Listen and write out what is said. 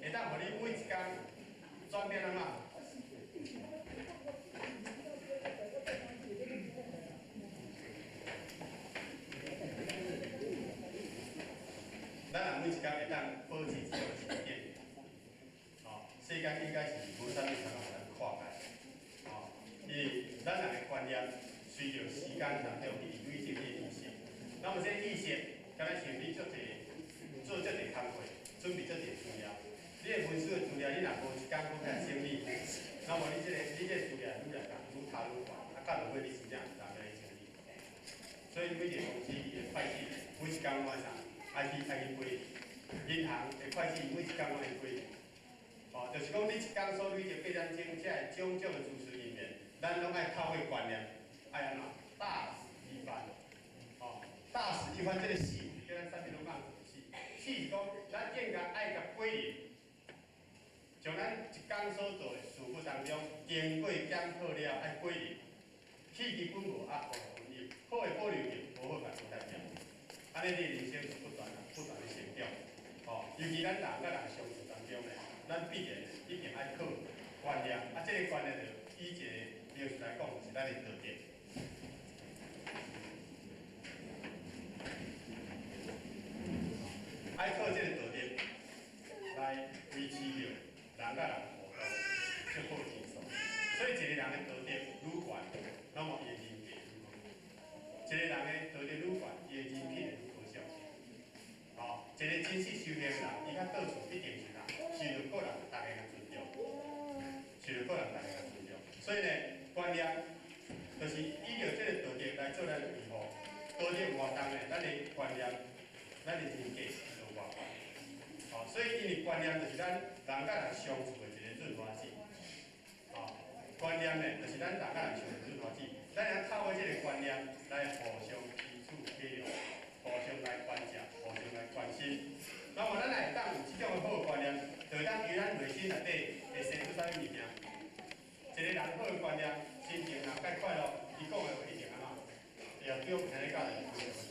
会当互你每一工转变安怎？咱人每一工会当保持自由时间，世间应该是无啥物常常咱看开，因为咱人的观念随着时间长长去累积这个意识，那么这个意识，敢若像你做足这个工作，准备这个资料，你的文书的资料，你若无一工好来整理，那么你这个资料愈来越差愈悬，到落尾你真正难来整理。所以每个公司伊的会计每一工晚上爱去归，银行的会计每一工爱归。就是讲你一工所累积8点钟，这种种的主持人员，咱拢爱靠个观念，爱安怎大使一番，大使一番这个死，叫咱上面拢讲死，死是讲咱更加爱甲归零，从咱一工所做的事务当中，经过检讨了爱归零，起基本无啊，无分业，好的保留着，无好甲不代表，安尼你的人生是不断的成长。尤其咱人甲人相处当中咧，咱必然一定爱靠观念，这个观念就以一个描述来讲，是咱的道德。爱靠这个道德来维持着人甲人互动最好的情所以一个人的道德愈悬，那么伊的人格愈好；一个人的道德愈悬，伊的人品会愈高尚。一个真实修行人，伊较到处一定是人，受到个人大家的尊重，所以呢，观念就是依照这个道德来做咱的维护。道德有活动呢，咱的观念，咱的人格就活动。所以因为观念就是咱人甲人相处的一个润滑剂。观念呢，就是咱人甲人相处的润滑剂。咱要透过这个观念来互相彼此体谅。互相来关照，互相来关心。那么咱来当有这种好的观念，就当于咱内心内底会生出啥物物件？一个人好的观念，心情若介快乐，伊讲的话一定安怎？会对我们天教人。